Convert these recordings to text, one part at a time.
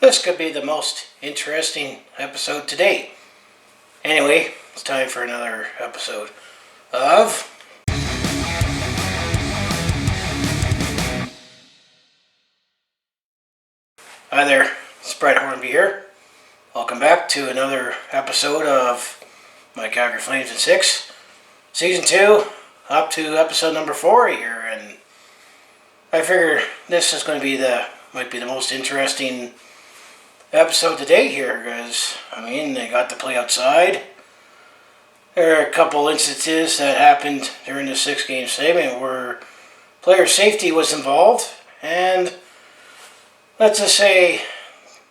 This could be the most interesting episode to date. Anyway, it's time for another episode of Hi there, it's Brett Hornby here. Welcome back to another episode of my Calgary Flames in 6. Season 2, up to episode number 4 here, and I figure this is going to might be the most interesting episode to date here, because, they got to play outside. There are a couple instances that happened during the 6-game segment where player safety was involved, and let's just say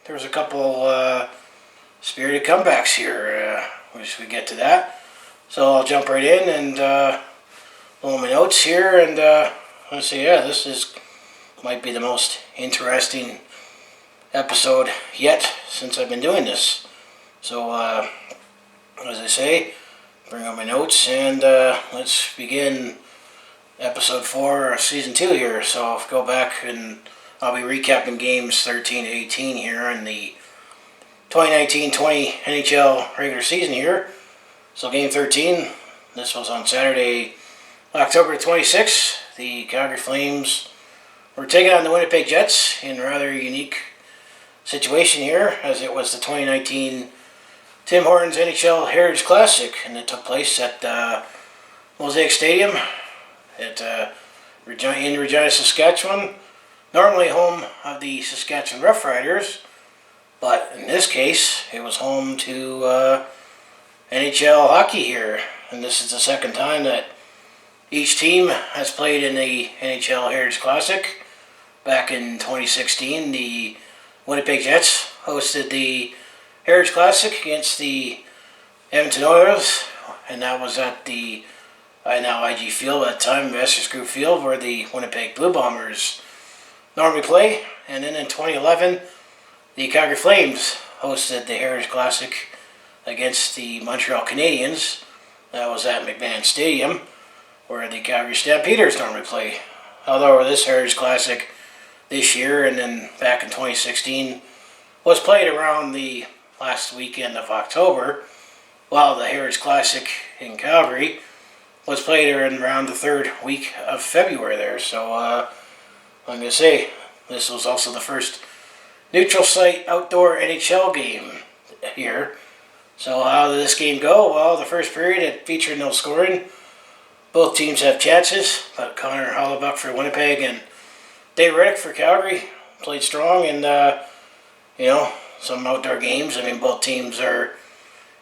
there was a couple spirited comebacks here. Wish we get to that. So I'll jump right in and pull my notes here, and let's see. Yeah, this might be the most interesting episode yet since I've been doing this. So as I say, bring up my notes and let's begin episode 4 of season 2 here. So I'll go back and I'll be recapping games 13 to 18 here in the 2019-20 NHL regular season here. So game 13, this was on Saturday, October 26th. The Calgary Flames were taking on the Winnipeg Jets in a rather unique situation here, as it was the 2019 Tim Hortons NHL Heritage Classic, and it took place at Mosaic Stadium in Regina, Saskatchewan. Normally home of the Saskatchewan Roughriders, but in this case, it was home to NHL hockey here, and this is the second time that each team has played in the NHL Heritage Classic. Back in 2016, the Winnipeg Jets hosted the Heritage Classic against the Edmonton Oilers, and that was at the now IG Field at the time, Investors Group Field, where the Winnipeg Blue Bombers normally play. And then in 2011, the Calgary Flames hosted the Heritage Classic against the Montreal Canadiens. That was at McMahon Stadium, where the Calgary Stampeders normally play. Although this Heritage Classic this year and then back in 2016 was played around the last weekend of October, while the Heritage Classic in Calgary was played around the third week of February there. So I'm going to say this was also the first neutral site outdoor NHL game here. So how did this game go? Well, the first period it featured no scoring. Both teams have chances, but Connor Hollebuck for Winnipeg and Dave Riddick for Calgary played strong, and some outdoor games. Both teams are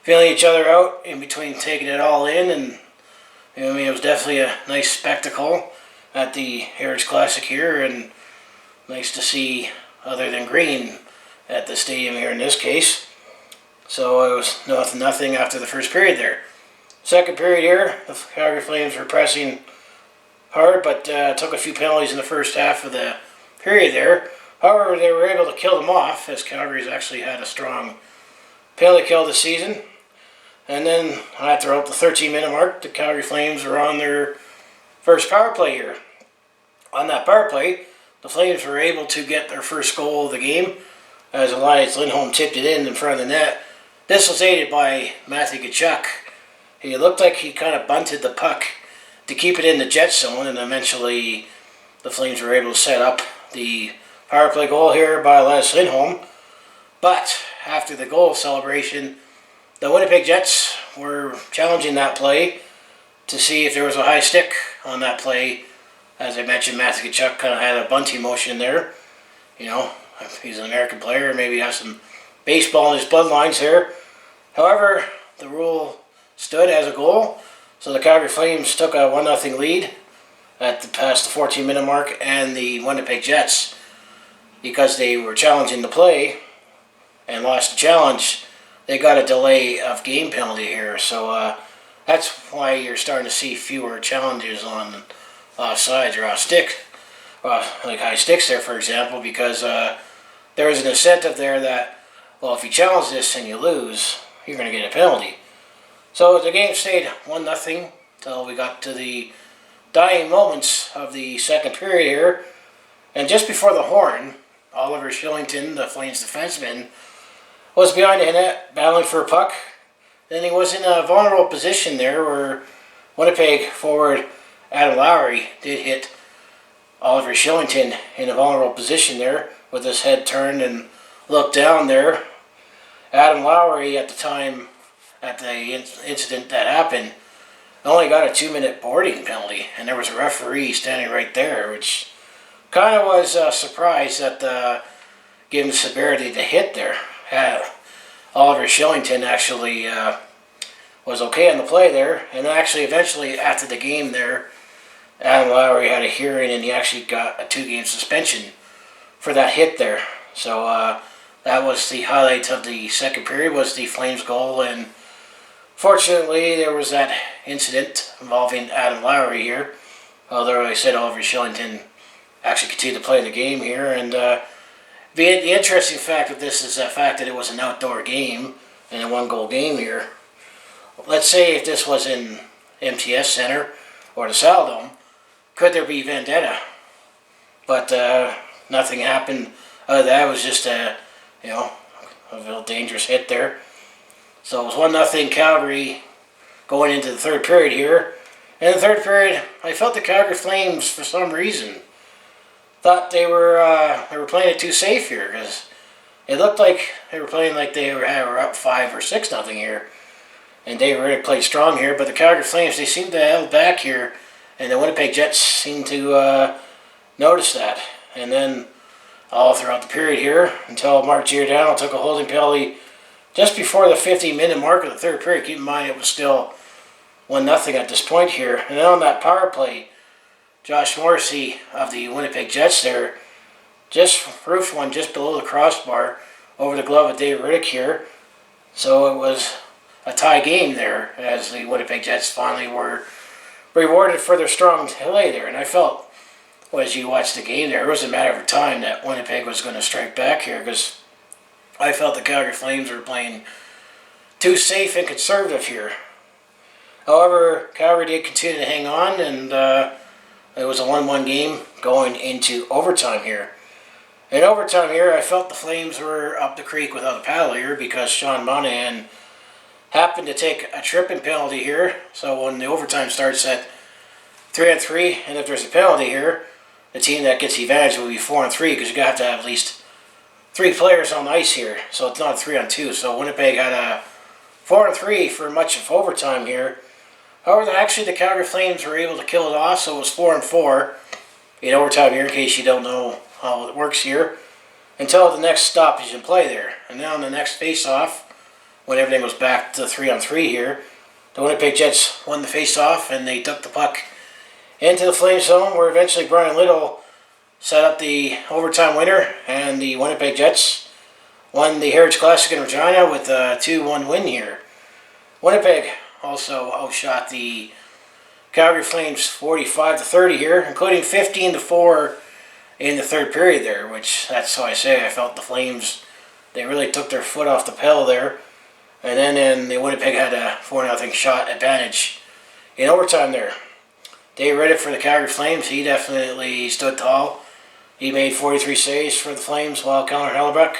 feeling each other out in between taking it all in, and it was definitely a nice spectacle at the Heritage Classic here, and nice to see other than green at the stadium here in this case. So it was nothing after the first period there. Second period here, the Calgary Flames were pressing hard, but took a few penalties in the first half of the period there. However, they were able to kill them off, as Calgary's actually had a strong penalty kill this season. And then after about the 13-minute mark, the Calgary Flames were on their first power play here. On that power play, the Flames were able to get their first goal of the game, as Elias Lindholm tipped it in front of the net. This was aided by Matthew Tkachuk. He looked like he kind of bunted the puck to keep it in the Jet zone, and eventually the Flames were able to set up the power play goal here by Elias Lindholm. But after the goal celebration, the Winnipeg Jets were challenging that play to see if there was a high stick on that play. As I mentioned, Matthew Tkachuk kind of had a bunting motion there. He's an American player, maybe has some baseball in his bloodlines there. However, the rule stood as a goal, so the Calgary Flames took a 1-0 lead past the 14-minute mark, and the Winnipeg Jets, because they were challenging the play and lost the challenge, they got a delay of game penalty here. So that's why you're starting to see fewer challenges on offsides or off stick, like high sticks there, for example, because there was an incentive there that, well, if you challenge this and you lose, you're going to get a penalty. So the game stayed 1-0 until we got to the dying moments of the second period here. And just before the horn, Oliver Shillington, the Flames defenseman, was behind the net battling for a puck. Then he was in a vulnerable position there where Winnipeg forward Adam Lowry did hit Oliver Shillington in a vulnerable position there with his head turned and looked down there. Adam Lowry at the time, at the incident that happened, only got a 2-minute boarding penalty, and there was a referee standing right there, which kind of was a surprise that given the severity of the hit there. Oliver Shillington actually was okay on the play there, and actually eventually after the game there, Adam Lowry had a hearing and he actually got a 2-game suspension for that hit there. So that was the highlight of the second period, was the Flames goal, and fortunately there was that incident involving Adam Lowry here. Although I said Oliver Shillington actually continued to play the game here, and the interesting fact of this is the fact that it was an outdoor game and a 1-goal game here. Let's say if this was in MTS Center or the Saladome, could there be vendetta? But nothing happened. That was just a real dangerous hit there. So it was 1-0 Calgary going into the third period here. In the third period, I felt the Calgary Flames, for some reason, thought they were playing it too safe here, because it looked like they were playing like they were up 5 or 6-0 here, and they really played strong here. But the Calgary Flames, they seemed to have held back here, and the Winnipeg Jets seemed to notice that. And then all throughout the period here, until Mark Giordano took a holding penalty just before the 50-minute mark of the third period. Keep in mind it was still 1-0 at this point here. And then on that power play, Josh Morrissey of the Winnipeg Jets there just roofed one just below the crossbar over the glove of Dave Riddick here. So it was a tie game there, as the Winnipeg Jets finally were rewarded for their strong play there. And I felt, well, as you watched the game there, it was a matter of time that Winnipeg was going to strike back here, because I felt the Calgary Flames were playing too safe and conservative here. However, Calgary did continue to hang on, and it was a 1-1 game going into overtime here. In overtime here, I felt the Flames were up the creek without a paddle here, because Sean Monahan happened to take a tripping penalty here. So when the overtime starts at 3-on-3, and if there's a penalty here, the team that gets the advantage will be 4-on-3, because you have to have at least 3 players on the ice here. So it's not 3-on-2. So Winnipeg had a 4-on-3 for much of overtime here. However, actually the Calgary Flames were able to kill it off, so it was 4-on-4 in overtime here, in case you don't know how it works here, until the next stoppage in play there. And then on the next face-off, when everything was back to 3-on-3 here, the Winnipeg Jets won the face-off, and they took the puck into the Flames zone, where eventually Brian Little set up the overtime winner, and the Winnipeg Jets won the Heritage Classic in Regina with a 2-1 win here. Winnipeg also outshot the Calgary Flames 45-30 here, including 15-4 in the third period there, which, that's how I say I felt the Flames, they really took their foot off the pedal there. And then the Winnipeg had a 4-0 shot advantage in overtime there. Dave Riddick for the Calgary Flames, he definitely stood tall. He made 43 saves for the Flames, while Connor Hellebuck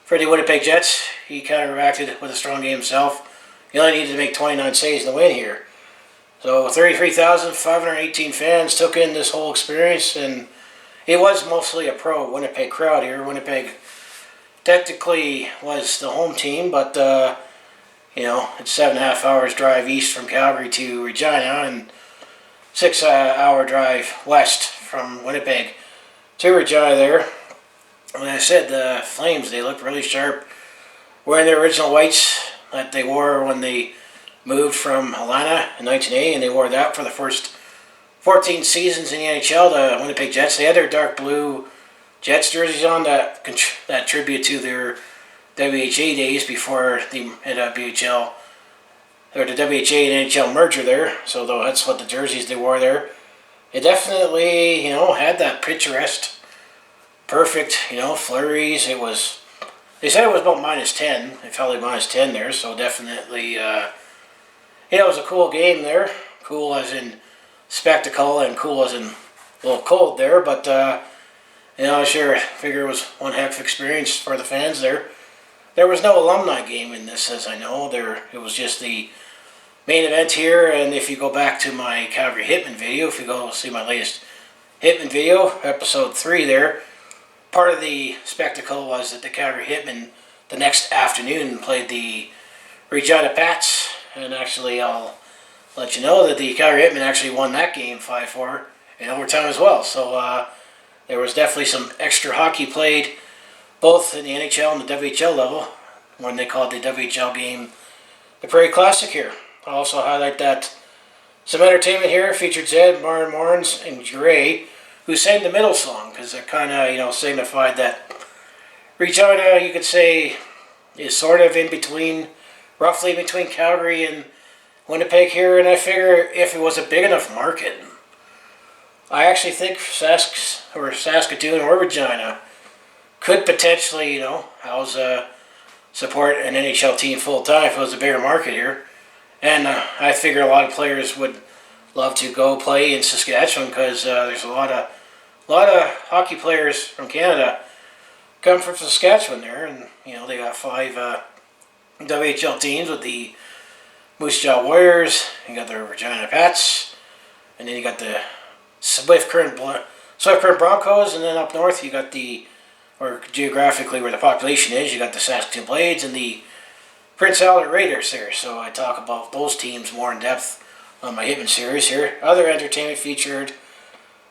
for the Winnipeg Jets, he counteracted with a strong game himself. He only needed to make 29 saves in the win here. So 33,518 fans took in this whole experience, and it was mostly a pro Winnipeg crowd here. Winnipeg technically was the home team, but it's 7.5 hours drive east from Calgary to Regina, and 6-hour drive west from Winnipeg to Regina there. Like I said, the Flames, they looked really sharp, wearing their original whites that they wore when they moved from Atlanta in 1980, and they wore that for the first 14 seasons in the NHL. The Winnipeg Jets, they had their dark blue Jets jerseys on that tribute to their WHA days before the WHL, or the WHA and NHL merger there. So that's what the jerseys they wore there. It definitely, had that picturesque, perfect, flurries. It was, they said it was about -10. It felt like -10 there, so definitely, it was a cool game there. Cool as in spectacle, and cool as in a little cold there, but I sure figure it was one heck of experience for the fans there. There was no alumni game in this, as I know. It was just the main event here, and if you go back to my Calgary Hitman video, if you go see my latest Hitman video, episode 3 there, part of the spectacle was that the Calgary Hitman the next afternoon played the Regina Pats, and actually I'll let you know that the Calgary Hitman actually won that game 5-4 in overtime as well. So there was definitely some extra hockey played, both in the NHL and the WHL level, when they called the WHL game the Prairie Classic here. I'll also highlight that some entertainment here featured Zed, Martin Morns, and Gray, who sang the middle song, because it kind of, signified that Regina, you could say, is sort of in between, roughly between Calgary and Winnipeg here, and I figure if it was a big enough market, I actually think Saskatoon or Regina could potentially, house support an NHL team full time if it was a bigger market here. And I figure a lot of players would love to go play in Saskatchewan because there's a lot of hockey players from Canada come from Saskatchewan there, and they got 5 WHL teams with the Moose Jaw Warriors. You got the Regina Pats, and then you got the Swift Current Broncos, and then up north you got or geographically where the population is, you got the Saskatoon Blades and the Prince Albert Raiders there. So I talk about those teams more in depth on my Hitman series here. Other entertainment featured,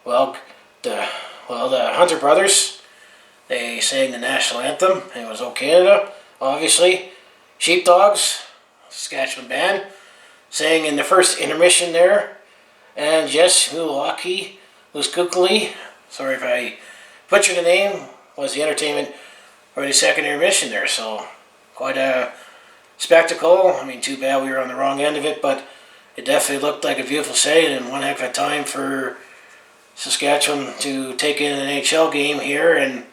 the Hunter Brothers. They sang the national anthem, and it was "O Canada," obviously. Sheepdogs, Saskatchewan band, sang in the first intermission there. And Jess Milwaukee Luskukli, sorry if I butchered the name, was the entertainment for the second intermission there. So quite a spectacle. I mean, too bad we were on the wrong end of it, but it definitely looked like a beautiful setting and one heck of a time for Saskatchewan to take in an NHL game here. And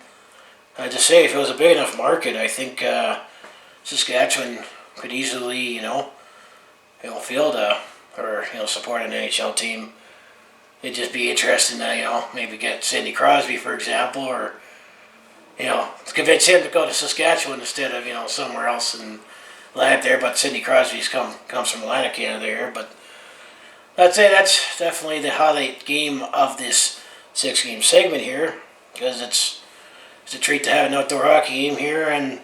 I just say, if it was a big enough market, I think Saskatchewan could easily, field or support an NHL team. It'd just be interesting to maybe get Sidney Crosby, for example, or convince him to go to Saskatchewan instead of somewhere else in Atlantic there. But Sidney Crosby's comes from Atlantic Canada here. But I'd say that's definitely the highlight game of this 6-game segment here, because it's a treat to have an outdoor hockey game here. And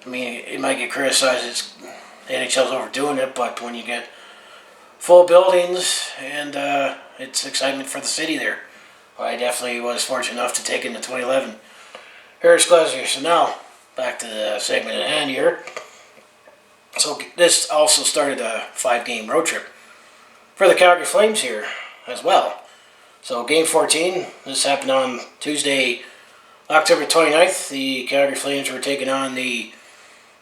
I mean, it might get criticized, the NHL's overdoing it, but when you get full buildings and it's excitement for the city there, I definitely was fortunate enough to take in the 2011 Heritage Classic. So now back to the segment at hand here. So this also started a 5-game road trip for the Calgary Flames here as well. So game 14, this happened on Tuesday, October 29th. The Calgary Flames were taking on the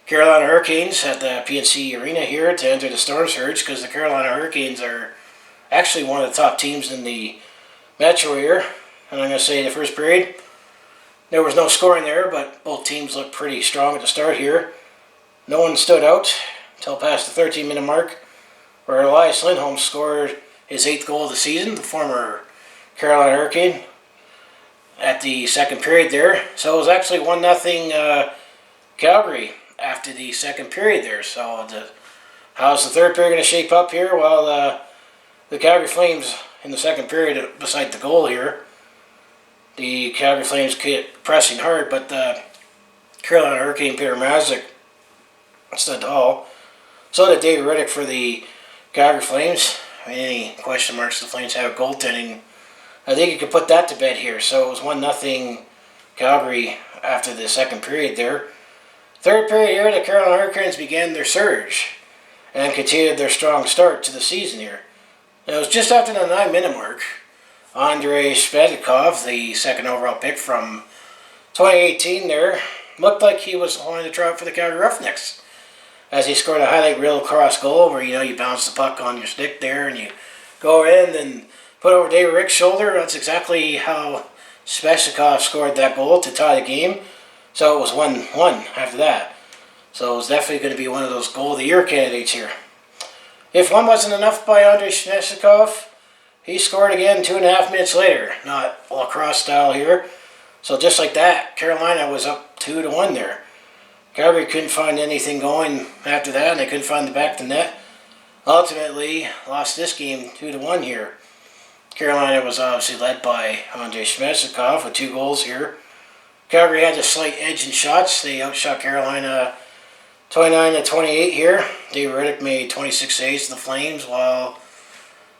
Carolina Hurricanes at the PNC Arena here to enter the Storm Surge, because the Carolina Hurricanes are actually one of the top teams in the Metro here. And I'm going to say the first period, there was no scoring there, but both teams looked pretty strong at the start here. No one stood out until past the 13-minute mark, where Elias Lindholm scored his 8th goal of the season, the former Carolina Hurricane, at the second period there. So it was actually 1-0 Calgary after the second period there. So how's the third period going to shape up here? Well, the Calgary Flames in the second period, beside the goal here, the Calgary Flames kept pressing hard, but the Carolina Hurricane, Peter Mrazek, stood tall. So did David Riddick for the Calgary Flames. I mean, any question marks the Flames have goaltending, I think you could put that to bed here. So it was 1-0 Calgary after the second period there. Third period here, the Carolina Hurricanes began their surge and continued their strong start to the season here. It was just after the 9-minute mark. Andrei Svechnikov, the second overall pick from 2018 there, looked like he was wanting to try out for the Calgary Roughnecks, as he scored a highlight reel cross goal where you bounce the puck on your stick there and you go in and put over David Rick's shoulder. That's exactly how Svechnikov scored that goal to tie the game. So it was 1-1 after that. So it was definitely going to be one of those goal of the year candidates here. If one wasn't enough by Andrei Svechnikov, he scored again 2.5 minutes later. Not lacrosse style here, So just like that, Carolina was up 2-1 there. Calgary couldn't find anything going after that, and they couldn't find the back of the net. Ultimately, lost this game 2-1 here. Carolina was obviously led by Andrei Svechnikov with 2 goals here. Calgary had a slight edge in shots. They outshot Carolina 29-28 here. Dave Riddick made 26 saves for the Flames, while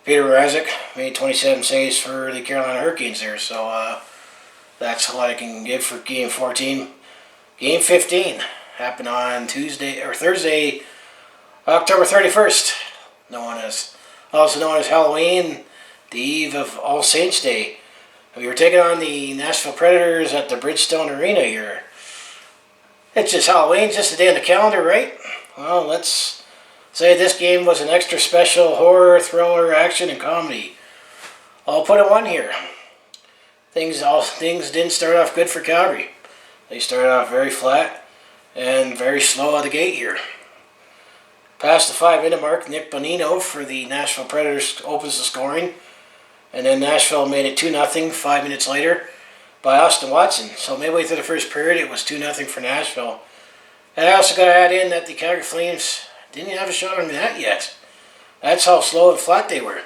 Peter Mrazek made 27 saves for the Carolina Hurricanes there. So that's what I can give for Game 14. Game 15 happened on Thursday, October 31st. Also known as Halloween, the eve of All Saints Day. We were taking on the Nashville Predators at the Bridgestone Arena here. It's just Halloween, just a day on the calendar, right? Well, let's say this game was an extra special horror, thriller, action, and comedy. I'll put it 1 here. Things didn't start off good for Calgary. They started off very flat and very slow out of the gate here. Past the 5-minute mark, Nick Bonino for the Nashville Predators opens the scoring. And then Nashville made it 2-0 5 minutes later by Austin Watson. So midway through the first period, it was 2-0 for Nashville. And I also got to add in that the Calgary Flames didn't have a shot on the net yet. That's how slow and flat they were.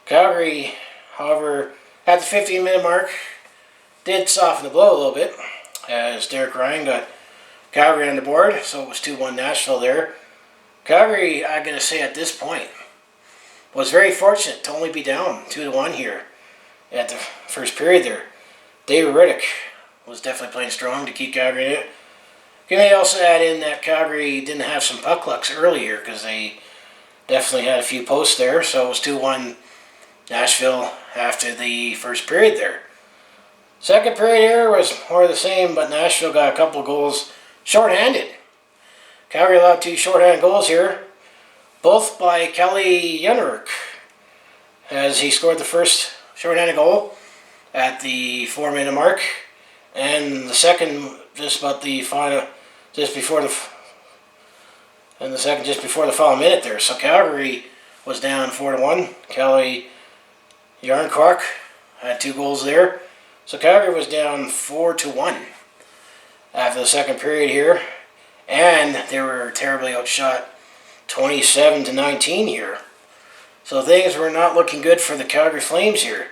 Calgary, however, at the 15-minute mark, did soften the blow a little bit as Derek Ryan got Calgary on the board. So it was 2-1 Nashville there. Calgary, I'm going to say at this point, was very fortunate to only be down 2-1 here at the first period there. David Riddick was definitely playing strong to keep Calgary in it. Can I also add in that Calgary didn't have some puck lucks earlier because they definitely had a few posts there. So it was 2-1 Nashville after the first period there. Second period here was more of the same, but Nashville got a couple of goals shorthanded. Calgary allowed 2 shorthanded goals here, both by Kelly Yenruk, as he scored the first shorthanded goal at the 4-minute mark, and the second just before the final minute there. So Calgary was down 4-1. Kelly Yarncroc had 2 goals there. So Calgary was down 4-1 after the second period here, and they were terribly outshot 27-19 here. So things were not looking good for the Calgary Flames here.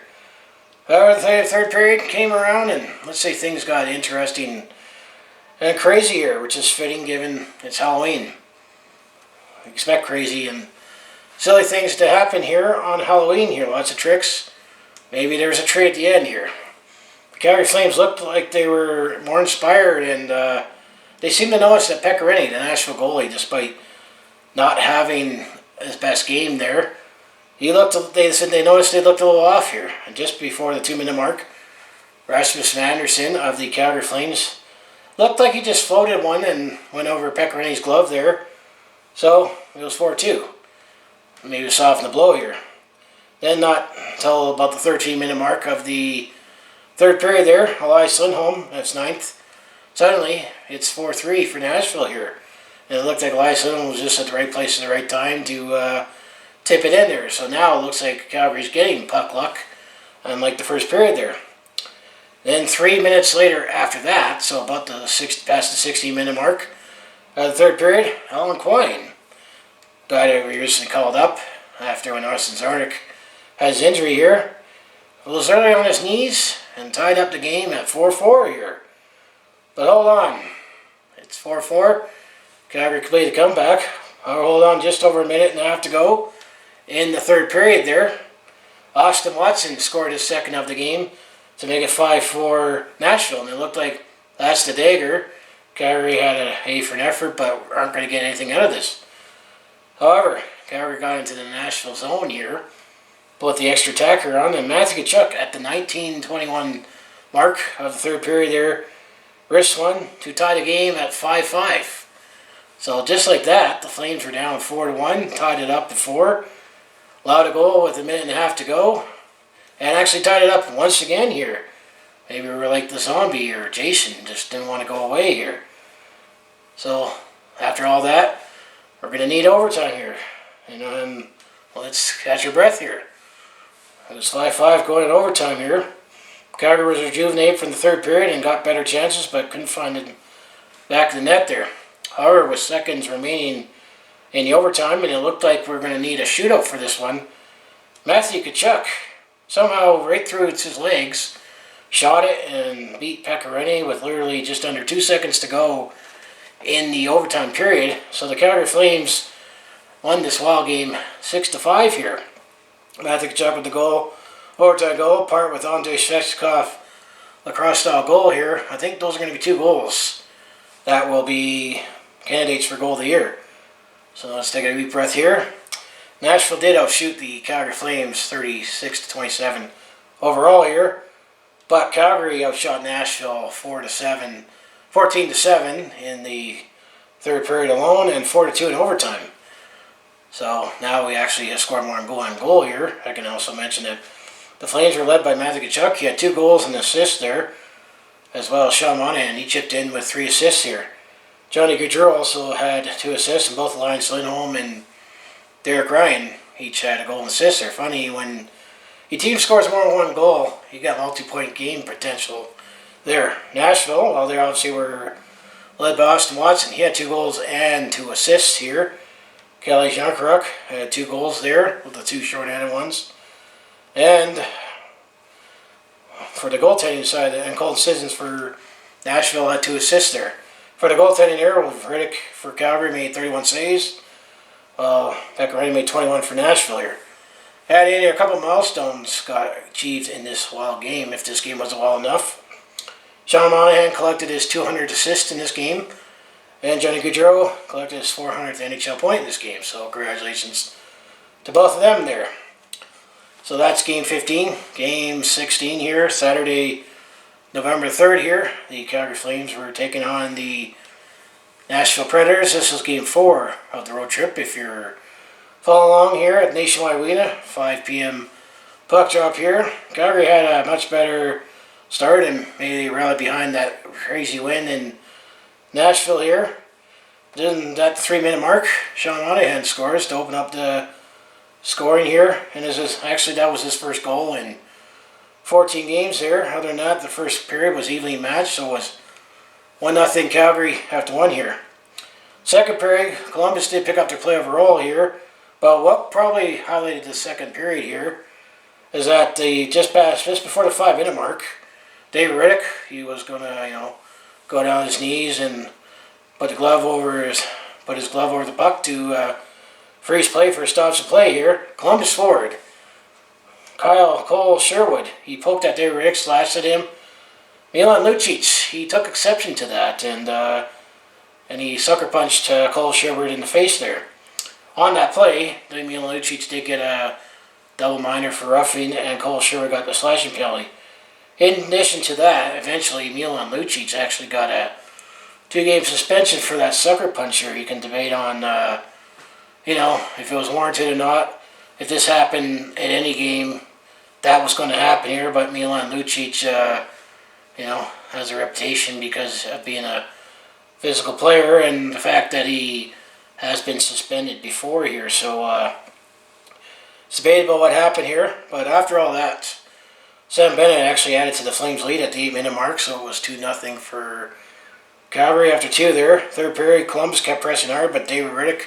However, the third period came around, and let's say things got interesting and crazy here, which is fitting given it's Halloween. We expect crazy and silly things to happen here on Halloween here. Lots of tricks. Maybe there's a tree at the end here. The Calgary Flames looked like they were more inspired, and they seemed to notice that Pecorini, the Nashville goalie, despite not having his best game there, they said they noticed they looked a little off here. And just before the 2-minute mark, Rasmus Anderson of the Calgary Flames looked like he just floated one and went over Pecorini's glove there. So it was 4-2. Maybe soften the blow here. Then not until about the 13-minute mark of the third period there, Elias Lindholm, that's 9th. Suddenly, it's 4-3 for Nashville here. And it looked like Elias Lindholm was just at the right place at the right time to tip it in there. So now it looks like Calgary's getting puck luck, unlike the first period there. Then 3 minutes later after that, so about past the 16-minute mark of the third period, Alan Quine, guy that we recently called up after when Austin Czarnik had his injury here, was early on his knees and tied up the game at 4-4 here. But hold on, it's 4-4. Calgary completed the comeback. I'll hold on, just over a minute and a half to go in the third period there. Austin Watson scored his second of the game to make it 5-4 Nashville, and it looked like that's the dagger. Calgary had an A for an effort, but aren't going to get anything out of this. However, Calgary got into the Nashville zone here, put the extra attacker on, and Matthew Tkachuk at the 19:21 mark of the third period there wrist one to tie the game at 5-5. So just like that, the Flames were down 4-1, tied it up to 4, allowed a goal with a minute and a half to go, and actually tied it up once again here. Maybe we were like the zombie, or Jason just didn't want to go away here. So after all that, we're going to need overtime here. And let's catch your breath here. It was 5-5 going in overtime here. Calgary was rejuvenated from the third period and got better chances, but couldn't find the back of the net there. However, with seconds remaining in the overtime, and it looked like we were going to need a shootout for this one, Matthew Tkachuk somehow right through his legs shot it and beat Pecorine with literally just under 2 seconds to go in the overtime period. So the Calgary Flames won this wild game 6-5 here. Matthew Tkachuk with the goal, overtime goal, part with Andrei Svechnikov lacrosse style goal here. I think those are going to be 2 goals that will be candidates for goal of the year. So let's take a deep breath here. Nashville did outshoot the Calgary Flames 36-27 overall here, but Calgary outshot Nashville 14-7 in the third period alone and 4-2 in overtime. So now we actually scored more on goal here. I can also mention that the Flames were led by Matthew Tkachuk. He had 2 goals and an assist there, as well as Sean Monahan. He chipped in with 3 assists here. Johnny Gaudreau also had 2 assists, and both Linus Lindholm and Derek Ryan each had a goal and assist there. Funny, when your team scores more than 1 goal, you got multi-point game potential there. Nashville, well, they obviously were led by Austin Watson. He had 2 goals and 2 assists here. Kelly Jankaruk had 2 goals there, with the 2 short-handed ones. And for the goaltending side, and Colton Sissons for Nashville had 2 assists there. For the goaltending era, Riddick for Calgary made 31 saves. Pecorine made 21 for Nashville here. Adding a couple milestones got achieved in this wild game, if this game wasn't wild enough. Sean Monahan collected his 200th assist in this game, and Johnny Gaudreau collected his 400th NHL point in this game. So congratulations to both of them there. So that's Game 15. Game 16 here, Saturday, November 3rd here. The Calgary Flames were taking on the Nashville Predators. This was Game 4 of the road trip. If you're following along here at Nationwide Arena, 5 p.m. puck drop here. Calgary had a much better start and maybe rallied behind that crazy win in Nashville here. Then at the 3-minute mark, Sean Monahan scores to open up the scoring here. And actually that was his first goal in 14 games there. Other than that, the first period was evenly matched, so it was 1-0 Calgary after 1 here. Second period, Columbus did pick up their play overall here, but what probably highlighted the second period here is that just before the 5-minute mark, David Riddick, he was going to, go down his knees and put his glove over the puck to freeze play for a stops to play here. Columbus forward Cole Sherwood, he poked at David Riddick, slashed at him. Milan Lucic, he took exception to that, and he sucker punched Cole Sherwood in the face there. On that play, Milan Lucic did get a double minor for roughing, and Cole Sherwood got the slashing penalty. In addition to that, eventually Milan Lucic actually got a 2-game suspension for that sucker puncher. You can debate on, if it was warranted or not. If this happened at any game, that was going to happen here. But Milan Lucic, has a reputation because of being a physical player and the fact that he has been suspended before here. So it's debatable what happened here. But after all that, Sam Bennett actually added to the Flames' lead at the 8-minute mark, so it was 2-0 for Calgary after 2 there. Third period, Columbus kept pressing hard, but David Riddick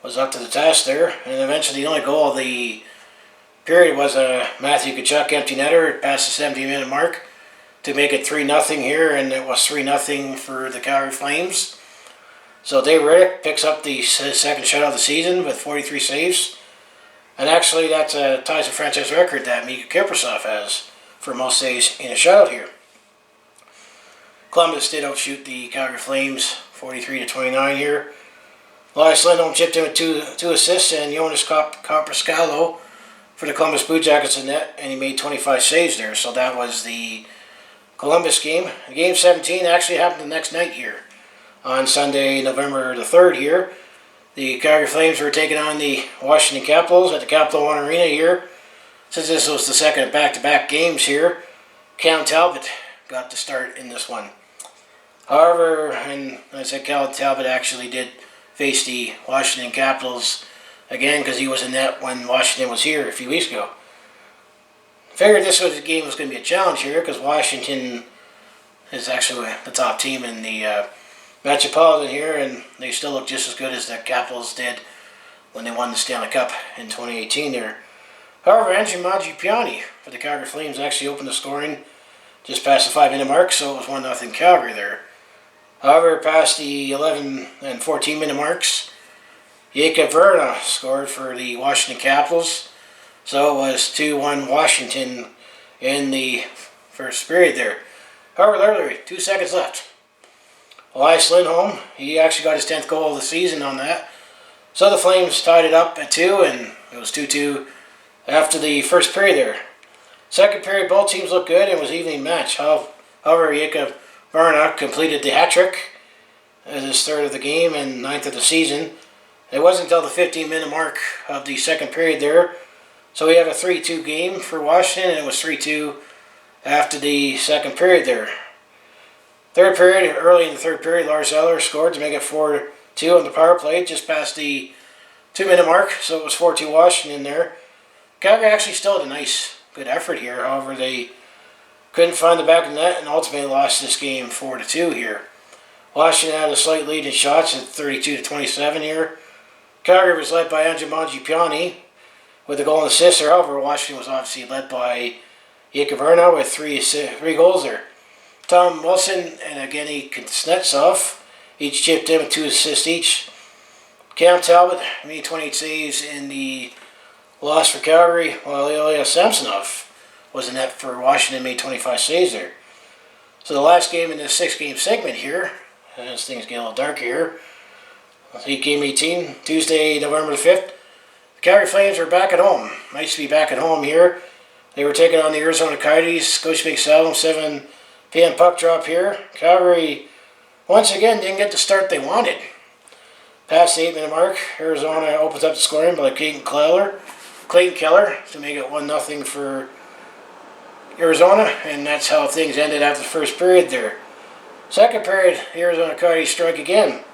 was up to the task there. And eventually the only goal of the period was a Matthew Tkachuk empty netter past the 70-minute mark to make it 3-0 here, and it was 3-0 for the Calgary Flames. So David Riddick picks up the second shutout of the season with 43 saves. And actually, that ties a franchise record that Mika Kiprasov has for most saves in a shutout here. Columbus did outshoot the Calgary Flames 43-29 here. Linus Lindholm chipped in with two assists, and Jonas Copperscalo for the Columbus Blue Jackets in net, and he made 25 saves there. So that was the Columbus game. Game 17 actually happened the next night here on Sunday, November the 3rd here. The Calgary Flames were taking on the Washington Capitals at the Capital One Arena here. Since this was the second back-to-back games here, Cam Talbot got to start in this one. However, and I said Cam Talbot actually did face the Washington Capitals again because he was in net when Washington was here a few weeks ago. Figured this game was going to be a challenge here because Washington is actually the top team in the Metropolitan here, and they still look just as good as the Capitals did when they won the Stanley Cup in 2018 there. However, Andrew Mangiapane for the Calgary Flames actually opened the scoring just past the 5-minute mark, so it was 1-0 Calgary there. However, past the 11 and 14-minute marks, Jakob Verna scored for the Washington Capitals, so it was 2-1 Washington in the first period there. However, literally 2 seconds left. Elias Lindholm, he actually got his 10th goal of the season on that. So the Flames tied it up at 2, and it was 2-2 after the first period there. Second period, both teams looked good and was evenly matched. However, Jakob Verna completed the hat-trick as his third of the game and 9th of the season. It wasn't until the 15-minute mark of the second period there. So we have a 3-2 game for Washington, and it was 3-2 after the second period there. Third period, early in the third period, Lars Eller scored to make it 4-2 on the power play, just past the 2-minute mark, so it was 4-2 Washington there. Calgary actually still had a nice, good effort here. However, they couldn't find the back of the net and ultimately lost this game 4-2 here. Washington had a slight lead in shots at 32-27 here. Calgary was led by Andrew Mangiapane with a goal and assist there. However, Washington was obviously led by Jakob Verna with three goals there. Tom Wilson and Evgeny Kuznetsov each chipped in with 2 assists each. Cam Talbot made 28 saves in the loss for Calgary, while Ilya Samsonov was in net for Washington and made 25 saves there. So the last game in this 6-game segment here, as things get a little darker here, game 18, Tuesday, November the 5th. The Calgary Flames are back at home. Nice to be back at home here. They were taking on the Arizona Coyotes, Scotiabank Saddle, 7 p.m. puck drop here. Calgary, once again, didn't get the start they wanted. Past the 8-minute mark, Arizona opens up the scoring by Clayton Keller to make it 1-0 for Arizona, and that's how things ended after the first period there. Second period, the Arizona Coyotes strike again,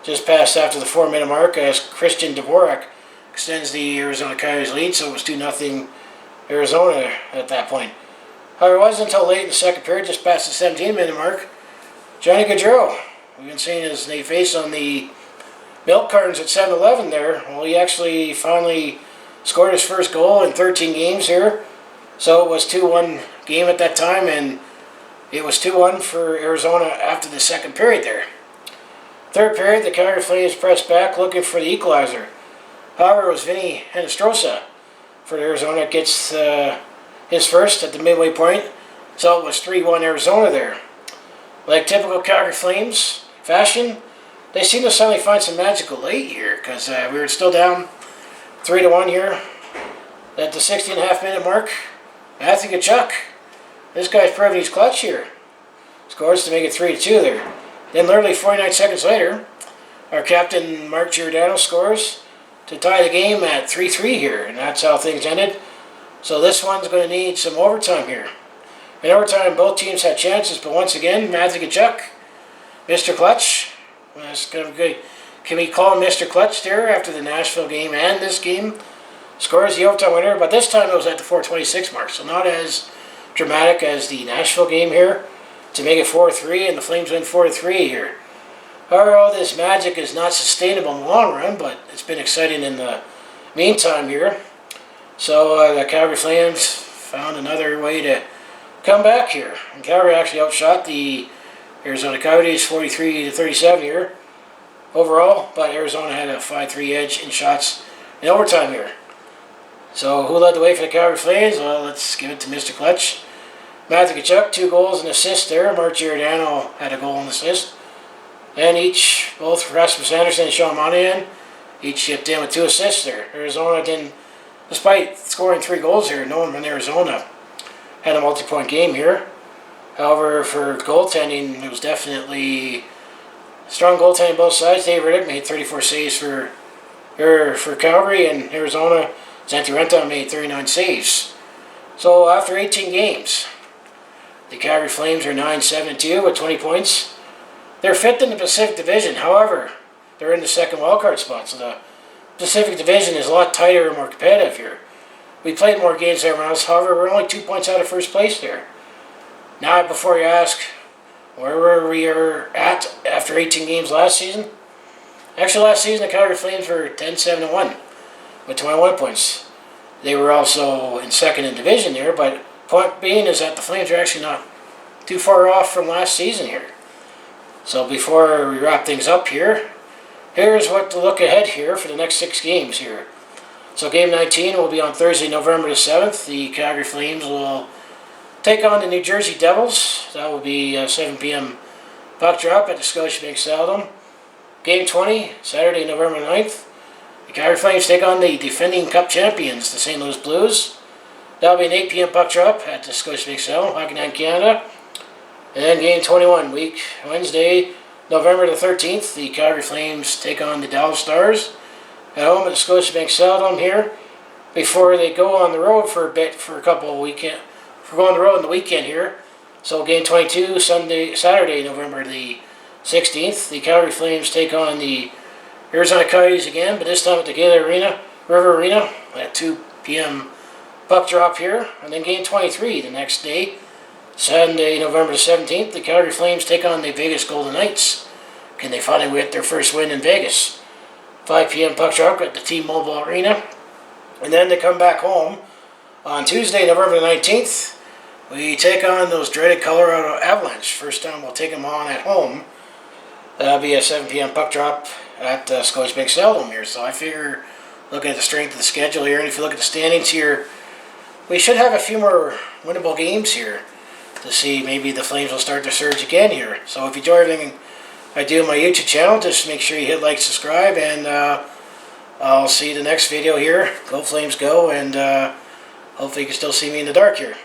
just past after the 4-minute mark as Christian Dvorak extends the Arizona Coyotes lead, so it was 2-0 Arizona at that point. However, it wasn't until late in the second period, just past the 17-minute mark, Johnny Gaudreau, we've been seeing his face on the milk cartons at 7-Eleven there. Well, he actually finally scored his first goal in 13 games here. So it was 2-1 game at that time, and it was 2-1 for Arizona after the second period there. Third period, the Calgary Flames pressed back looking for the equalizer. However, it was Vinny Hinostroza for Arizona gets his first at the midway point. So it was 3-1 Arizona there. Like typical Calgary Flames fashion, they seem to suddenly find some magical late here because we were still down 3-1 here. At the 60.5-minute mark, Matthew Tkachuk, this guy's proving he's clutch here. Scores to make it 3-2 there. Then literally 49 seconds later, our captain Mark Giordano scores to tie the game at 3-3 here, and that's how things ended. So this one's going to need some overtime here. In overtime, both teams had chances, but once again, Matthew Tkachuk, Mr. Clutch, that's kind of good. Can we call him Mr. Clutch there after the Nashville game and this game? Scores the overtime winner, but this time it was at the 4:26 mark, so not as dramatic as the Nashville game here to make it 4-3, and the Flames win 4-3 here. However, all this magic is not sustainable in the long run, but it's been exciting in the meantime here. So the Calgary Flames found another way to come back here. And Calgary actually outshot the Arizona Coyotes 43-37 here overall, but Arizona had a 5-3 edge in shots in overtime here. So who led the way for the Calgary Flames? Well, let's give it to Mr. Clutch. Matthew Tkachuk, 2 goals and assists there. Mark Giordano had a goal and assist. And both Rasmus Anderson and Sean Monahan, each chipped in with 2 assists there. Arizona didn't, despite scoring 3 goals here, no one in Arizona had a multi-point game here. However, for goaltending, it was definitely strong goaltending both sides. Dave Riddick made 34 saves for Calgary, and Arizona, Santi Renta made 39 saves. So after 18 games, the Calgary Flames are 9-7-2 with 20 points. They're 5th in the Pacific Division. However, they're in the second wildcard spot, so the Pacific Division is a lot tighter and more competitive here. We played more games than everyone else. However, we're only 2 points out of first place there. Now, before you ask, where were we at after 18 games last season? Actually, last season, the Calgary Flames were 10-7-1 with 21 points. They were also in second in division there, but point being is that the Flames are actually not too far off from last season here. So before we wrap things up here, here's what to look ahead here for the next 6 games here. So game 19 will be on Thursday, November the 7th. The Calgary Flames will take on the New Jersey Devils. That will be 7 p.m. puck drop at the Scotiabank Saddledome. Game 20, Saturday, November 9th. The Calgary Flames take on the defending Cup champions, the St. Louis Blues. That will be an 8 p.m. puck drop at the Scotiabank Saddledome, Hockey Night in Canada. And then game 21, week Wednesday, November the 13th, the Calgary Flames take on the Dallas Stars at home at the Scotiabank Saddledome here before they go on the road for a bit for a couple of weekend. For going on the road on the weekend here. So game 22, Saturday, November the 16th, the Calgary Flames take on the Arizona Coyotes again, but this time at the River Arena at 2 p.m. puck drop here. And then game 23 the next day, Sunday, November the 17th, the Calgary Flames take on the Vegas Golden Knights. Can they finally get their first win in Vegas? 5 p.m. puck drop at the T-Mobile Arena. And then they come back home on Tuesday, November the 19th. We take on those dreaded Colorado Avalanche. First time we'll take them on at home. That'll be a 7 p.m. puck drop at Scotiabank Saddledome here. So I figure, looking at the strength of the schedule here, and if you look at the standings here, we should have a few more winnable games here to see maybe the Flames will start to surge again here. So if you enjoy everything I do on my YouTube channel, just make sure you hit like, subscribe, and I'll see you in the next video here. Go Flames go, and hopefully you can still see me in the dark here.